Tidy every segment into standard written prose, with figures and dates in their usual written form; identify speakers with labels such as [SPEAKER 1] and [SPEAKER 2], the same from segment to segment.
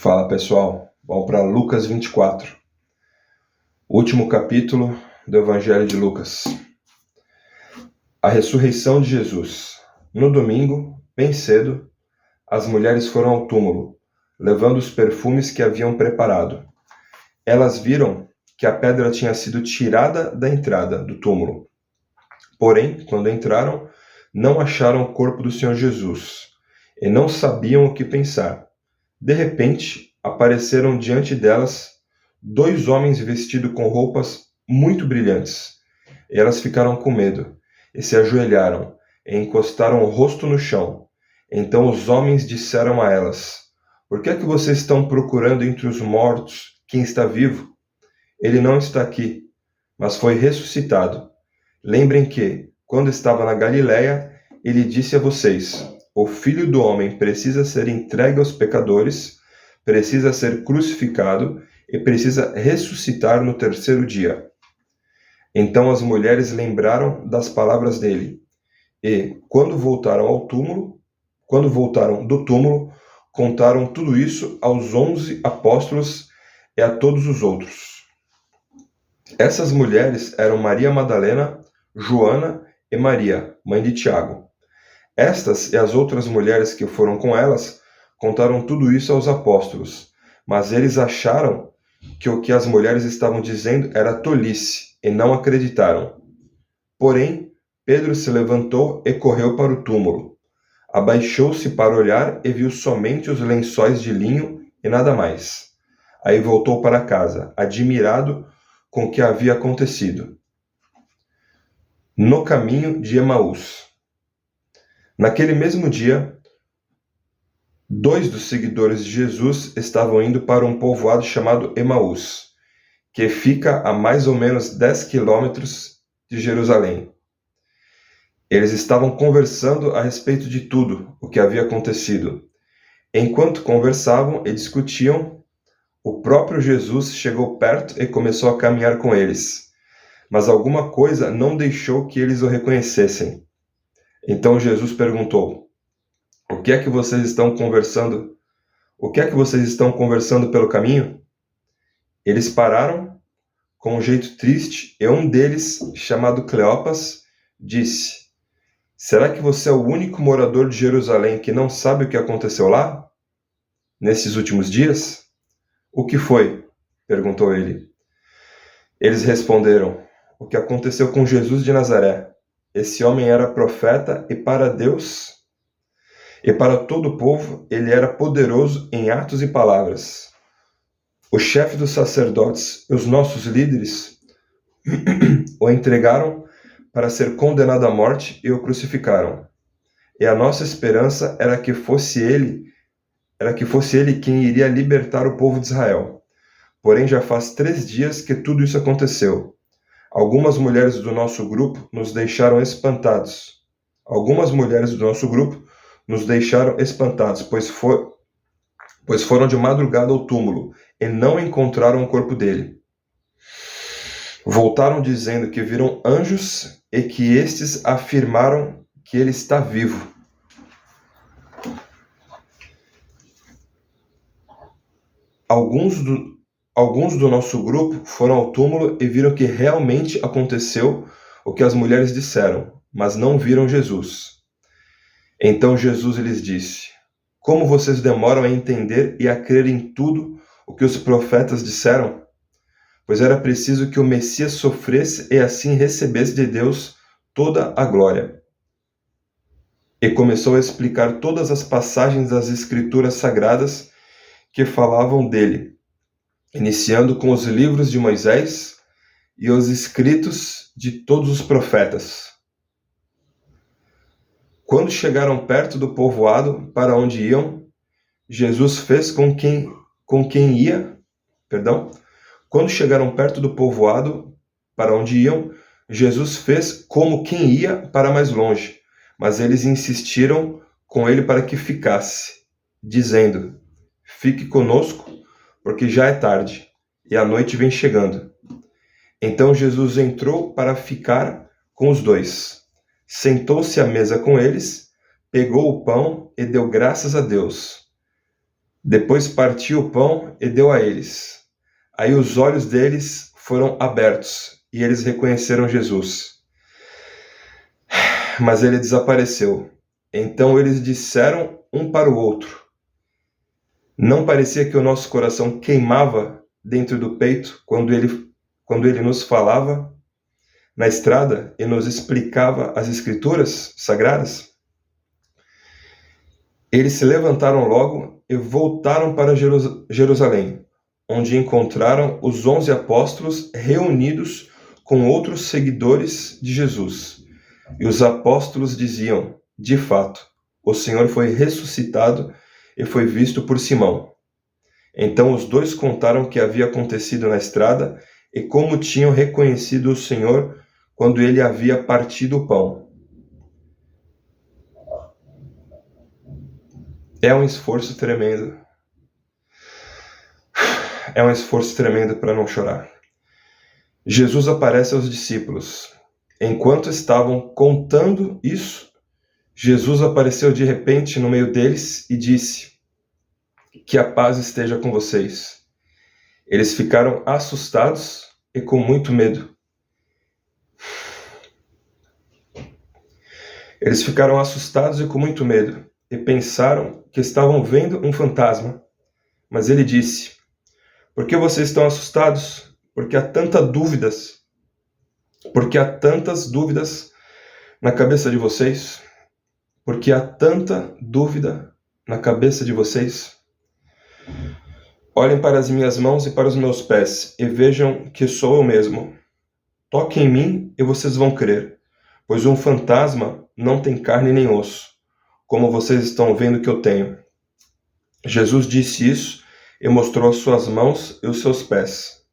[SPEAKER 1] Fala pessoal, vamos para Lucas 24, último capítulo do Evangelho de Lucas. A ressurreição de Jesus. No domingo, bem cedo, as mulheres foram ao túmulo, levando os perfumes que haviam preparado. Elas viram que a pedra tinha sido tirada da entrada do túmulo. Porém, quando entraram, não acharam o corpo do Senhor Jesus e não sabiam o que pensar. De repente, apareceram diante delas 2 homens vestidos com roupas muito brilhantes. E elas ficaram com medo e se ajoelharam e encostaram o rosto no chão. Então os homens disseram a elas: Por que é que vocês estão procurando entre os mortos quem está vivo? Ele não está aqui, mas foi ressuscitado. Lembrem que, quando estava na Galiléia, ele disse a vocês: O Filho do Homem precisa ser entregue aos pecadores, precisa ser crucificado e precisa ressuscitar no 3º dia. Então as mulheres lembraram das palavras dele e, quando voltaram do túmulo, contaram tudo isso aos 11 apóstolos e a todos os outros. Essas mulheres eram Maria Madalena, Joana e Maria, mãe de Tiago. Estas e as outras mulheres que foram com elas contaram tudo isso aos apóstolos, mas eles acharam que o que as mulheres estavam dizendo era tolice e não acreditaram. Porém, Pedro se levantou e correu para o túmulo. Abaixou-se para olhar e viu somente os lençóis de linho e nada mais. Aí voltou para casa, admirado com o que havia acontecido. No caminho de Emaús. Naquele mesmo dia, 2 dos seguidores de Jesus estavam indo para um povoado chamado Emaús, que fica a mais ou menos 10 quilômetros de Jerusalém. Eles estavam conversando a respeito de tudo o que havia acontecido. Enquanto conversavam e discutiam, o próprio Jesus chegou perto e começou a caminhar com eles. Mas alguma coisa não deixou que eles o reconhecessem. Então Jesus perguntou: O que é que vocês estão conversando? O que é que vocês estão conversando pelo caminho? Eles pararam com um jeito triste e um deles, chamado Cleopas, disse: Será que você é o único morador de Jerusalém que não sabe o que aconteceu lá? Nesses últimos dias? O que foi? Perguntou ele. Eles responderam: O que aconteceu com Jesus de Nazaré. Esse homem era profeta e para Deus e para todo o povo ele era poderoso em atos e palavras. O chefe dos sacerdotes e os nossos líderes o entregaram para ser condenado à morte e o crucificaram. E a nossa esperança era que fosse ele quem iria libertar o povo de Israel. Porém, já faz 3 dias que tudo isso aconteceu. Algumas mulheres do nosso grupo nos deixaram espantados, pois foram de madrugada ao túmulo e não encontraram o corpo dele. Voltaram dizendo que viram anjos e que estes afirmaram que ele está vivo. Alguns do nosso grupo foram ao túmulo e viram que realmente aconteceu o que as mulheres disseram, mas não viram Jesus. Então Jesus lhes disse: Como vocês demoram a entender e a crer em tudo o que os profetas disseram? Pois era preciso que o Messias sofresse e assim recebesse de Deus toda a glória. E começou a explicar todas as passagens das Escrituras Sagradas que falavam dele, iniciando com os livros de Moisés e os escritos de todos os profetas. Quando chegaram perto do povoado para onde iam, Jesus fez Quando chegaram perto do povoado para onde iam, Jesus fez como quem ia para mais longe, mas eles insistiram com ele para que ficasse, dizendo: Fique conosco, porque já é tarde, e a noite vem chegando. Então Jesus entrou para ficar com os 2. Sentou-se à mesa com eles, pegou o pão e deu graças a Deus. Depois partiu o pão e deu a eles. Aí os olhos deles foram abertos e eles reconheceram Jesus. Mas ele desapareceu. Então eles disseram um para o outro: não parecia que o nosso coração queimava dentro do peito quando ele nos falava na estrada e nos explicava as escrituras sagradas? Eles se levantaram logo e voltaram para Jerusalém, onde encontraram os 11 apóstolos reunidos com outros seguidores de Jesus. E os apóstolos diziam: de fato, o Senhor foi ressuscitado e foi visto por Simão. Então os dois contaram o que havia acontecido na estrada e como tinham reconhecido o Senhor quando ele havia partido o pão. É um esforço tremendo. É um esforço tremendo para não chorar. Jesus aparece aos discípulos. Enquanto estavam contando isso, Jesus apareceu de repente no meio deles e disse: que a paz esteja com vocês. Eles ficaram assustados e com muito medo. Eles ficaram assustados e com muito medo e pensaram que estavam vendo um fantasma. Mas ele disse: por que vocês estão assustados? Porque há tantas dúvidas. Porque há tantas dúvidas na cabeça de vocês? Porque há tanta dúvida na cabeça de vocês? Olhem para as minhas mãos e para os meus pés e vejam que sou eu mesmo. Toquem em mim e vocês vão crer, pois um fantasma não tem carne nem osso, como vocês estão vendo que eu tenho. Jesus disse isso e mostrou as suas mãos e os seus pés.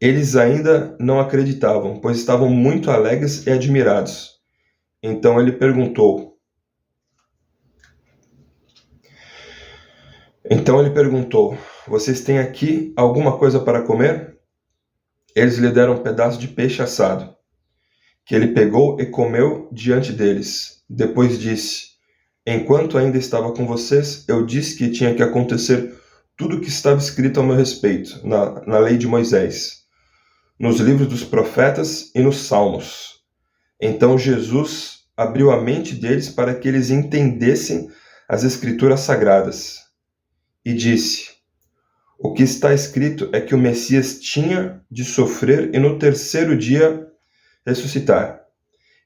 [SPEAKER 1] Eles ainda não acreditavam, pois estavam muito alegres e admirados. Então ele perguntou: vocês têm aqui alguma coisa para comer? Eles lhe deram um pedaço de peixe assado, que ele pegou e comeu diante deles. Depois disse: enquanto ainda estava com vocês, eu disse que tinha que acontecer tudo o que estava escrito ao meu respeito, na lei de Moisés, nos livros dos profetas e nos salmos. Então Jesus abriu a mente deles para que eles entendessem as escrituras sagradas. E disse: o que está escrito é que o Messias tinha de sofrer e no terceiro dia ressuscitar,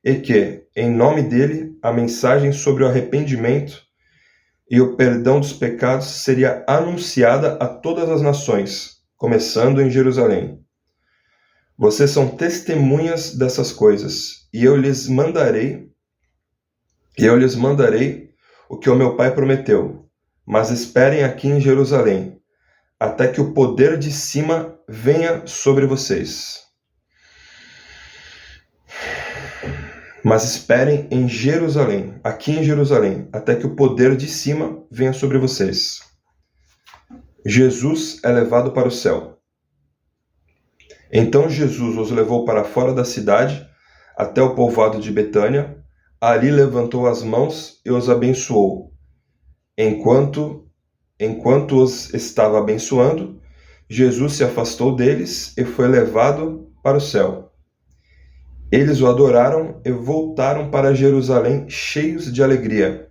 [SPEAKER 1] e que, em nome dele, a mensagem sobre o arrependimento e o perdão dos pecados seria anunciada a todas as nações, começando em Jerusalém. Vocês são testemunhas dessas coisas, e eu lhes mandarei o que o meu Pai prometeu. Mas esperem aqui em Jerusalém, até que o poder de cima venha sobre vocês. Mas esperem em Jerusalém, aqui em Jerusalém, até que o poder de cima venha sobre vocês. Jesus é levado para o céu. Então Jesus os levou para fora da cidade, até o povoado de Betânia. Ali levantou as mãos e os abençoou. Enquanto os estava abençoando, Jesus se afastou deles e foi levado para o céu. Eles o adoraram e voltaram para Jerusalém cheios de alegria,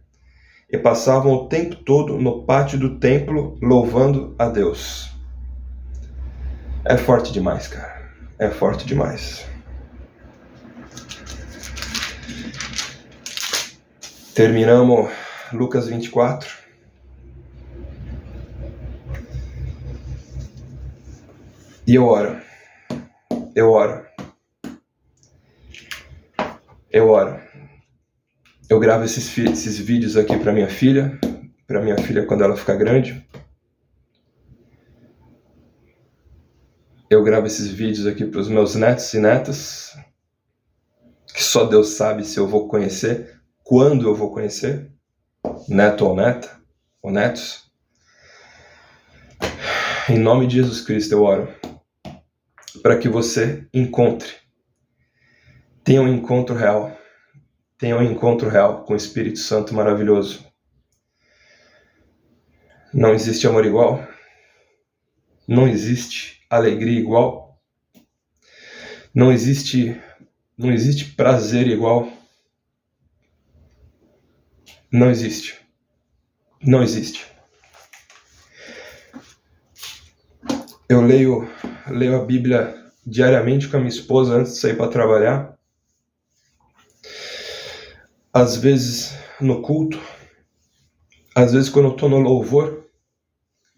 [SPEAKER 1] e passavam o tempo todo no pátio do templo louvando a Deus. É forte demais, cara. É forte demais. Terminamos Lucas 24. E eu oro. Eu gravo esses vídeos aqui para minha filha quando ela ficar grande. Eu gravo esses vídeos aqui para os meus netos e netas, que só Deus sabe se eu vou conhecer, quando eu vou conhecer, neto ou neta, ou netos. Em nome de Jesus Cristo eu oro para que você tenha um encontro real com o Espírito Santo maravilhoso. Não existe amor igual. Não existe alegria igual. Não existe prazer igual. Não existe. Não existe. Eu leio a Bíblia diariamente com a minha esposa antes de sair para trabalhar. Às vezes no culto. Às vezes quando eu estou no louvor,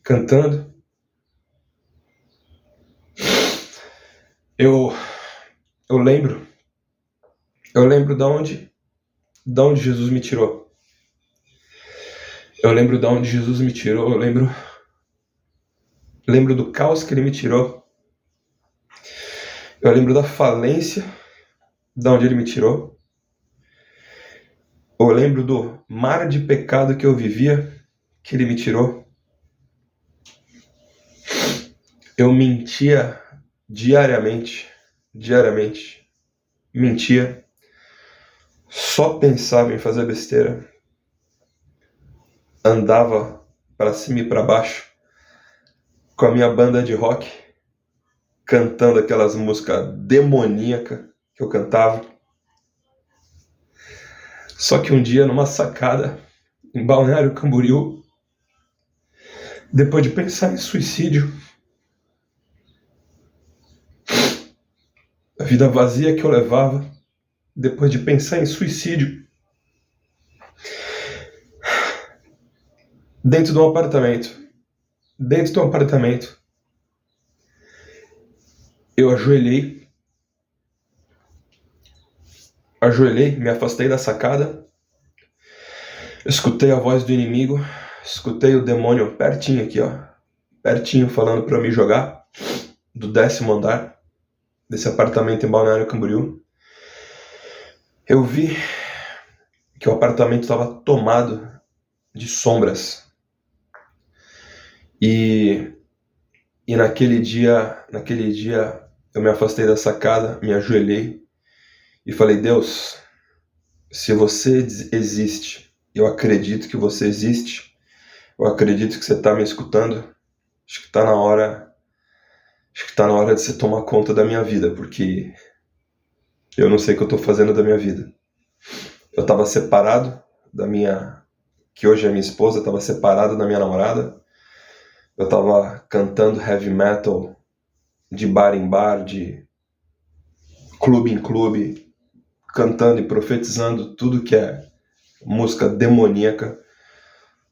[SPEAKER 1] cantando. Eu lembro de onde Jesus me tirou. Eu lembro de onde Jesus me tirou. Eu lembro do caos que ele me tirou. Eu lembro da falência de onde ele me tirou. Eu lembro do mar de pecado que eu vivia, que ele me tirou. Eu mentia diariamente. Mentia. Só pensava em fazer besteira. Andava para cima e para baixo com a minha banda de rock, cantando aquelas músicas demoníacas que eu cantava. Só que um dia, numa sacada, em Balneário Camboriú, depois de pensar em suicídio, a vida vazia que eu levava, depois de pensar em suicídio, dentro de um apartamento, eu ajoelhei, me afastei da sacada, escutei a voz do inimigo, escutei o demônio pertinho aqui, pertinho, falando para eu me jogar do 10º andar desse apartamento em Balneário Camboriú. Eu vi que o apartamento estava tomado de sombras. E naquele dia eu me afastei da sacada, me ajoelhei e falei: Deus, se você existe, eu acredito que você existe, eu acredito que você está me escutando, acho que está na hora de você tomar conta da minha vida, porque eu não sei o que eu estou fazendo da minha vida. Eu estava separado que hoje é minha esposa, estava separado da minha namorada. Eu estava cantando heavy metal de bar em bar, de clube em clube, cantando e profetizando tudo que é música demoníaca,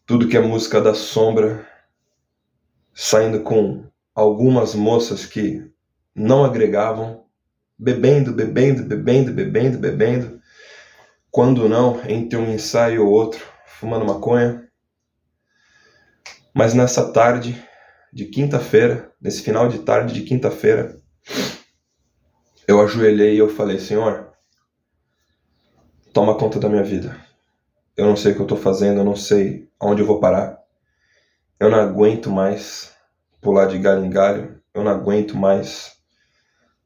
[SPEAKER 1] tudo que é música da sombra, saindo com algumas moças que não agregavam, bebendo. Quando não, entre um ensaio e outro, fumando maconha. Mas nessa tarde de quinta-feira, nesse final de tarde de quinta-feira, eu ajoelhei e eu falei: Senhor, toma conta da minha vida. Eu não sei o que eu estou fazendo, eu não sei aonde eu vou parar. Eu não aguento mais pular de galho em galho. Eu não aguento mais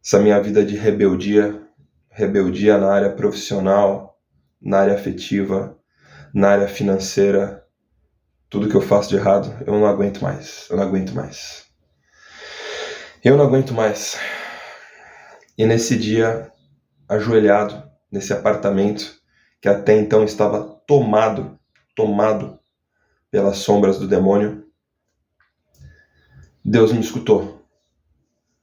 [SPEAKER 1] essa minha vida de rebeldia na área profissional, na área afetiva, na área financeira. Tudo que eu faço de errado, eu não aguento mais. E nesse dia, ajoelhado, nesse apartamento, que até então estava tomado pelas sombras do demônio, Deus me escutou.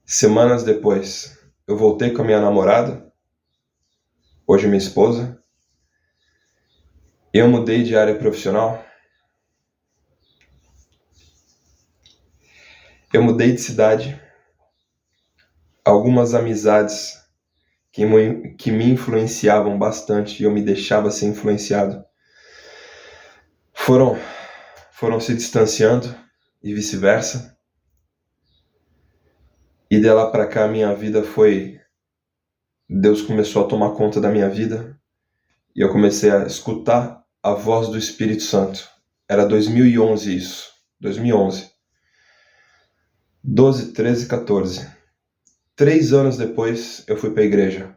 [SPEAKER 1] Semanas depois, eu voltei com a minha namorada, hoje minha esposa. Eu mudei de área profissional. Eu mudei de cidade. Algumas amizades que me influenciavam bastante e eu me deixava ser influenciado foram se distanciando e vice-versa. E de lá para cá minha vida Deus começou a tomar conta da minha vida e eu comecei a escutar a voz do Espírito Santo. Era 2011 isso, 2011. 12, 13, 14. 3 anos depois eu fui para a igreja.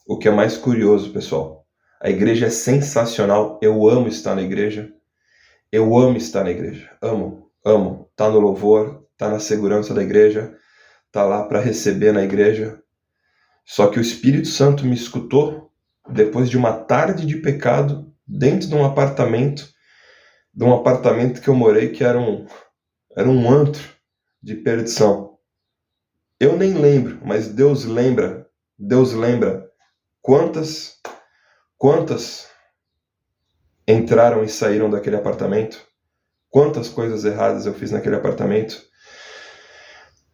[SPEAKER 1] O que é mais curioso, pessoal, a igreja é sensacional, eu amo estar na igreja. Amo. amo. Tá no louvor, tá na segurança da igreja, tá lá para receber na igreja. Só que o Espírito Santo me escutou depois de uma tarde de pecado dentro de um apartamento que eu morei, que era um antro de perdição. Eu nem lembro, mas Deus lembra quantas entraram e saíram daquele apartamento, quantas coisas erradas eu fiz naquele apartamento.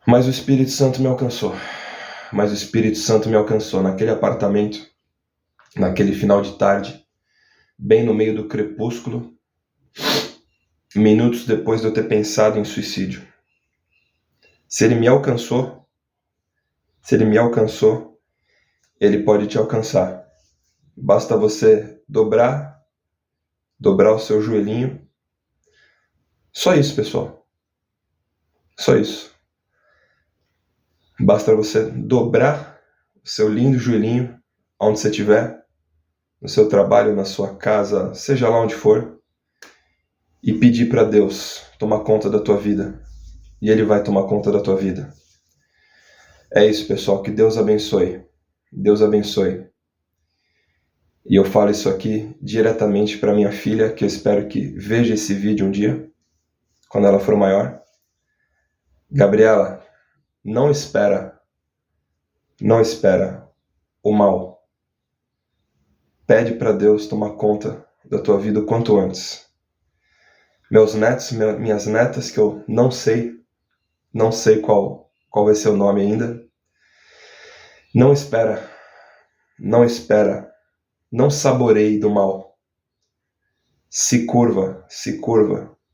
[SPEAKER 1] Mas o Espírito Santo me alcançou. Naquele apartamento, naquele final de tarde, bem no meio do crepúsculo, minutos depois de eu ter pensado em suicídio. Se ele me alcançou, ele pode te alcançar. Basta você dobrar o seu joelhinho. Só isso, pessoal. Só isso. Basta você dobrar o seu lindo joelhinho, onde você estiver, no seu trabalho, na sua casa, seja lá onde for, e pedir para Deus tomar conta da tua vida. E Ele vai tomar conta da tua vida. É isso, pessoal. Que Deus abençoe. Deus abençoe. E eu falo isso aqui diretamente para minha filha, que eu espero que veja esse vídeo um dia, quando ela for maior. Gabriela, não espera o mal. Pede para Deus tomar conta da tua vida o quanto antes. Meus netos, minhas netas, que eu não sei qual vai ser o nome ainda. Não espera, não saboreie do mal. Se curva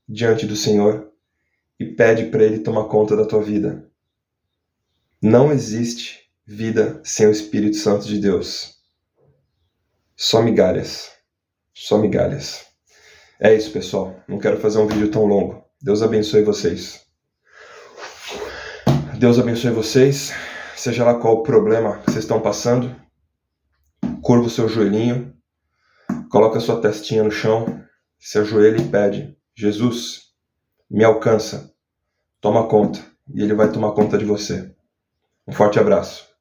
[SPEAKER 1] diante do Senhor e pede para Ele tomar conta da tua vida. Não existe vida sem o Espírito Santo de Deus. Só migalhas. É isso, pessoal. Não quero fazer um vídeo tão longo. Deus abençoe vocês. Seja lá qual o problema que vocês estão passando, curva o seu joelhinho, coloca a sua testinha no chão, se ajoelha e pede: Jesus, me alcança, toma conta, e Ele vai tomar conta de você. Um forte abraço.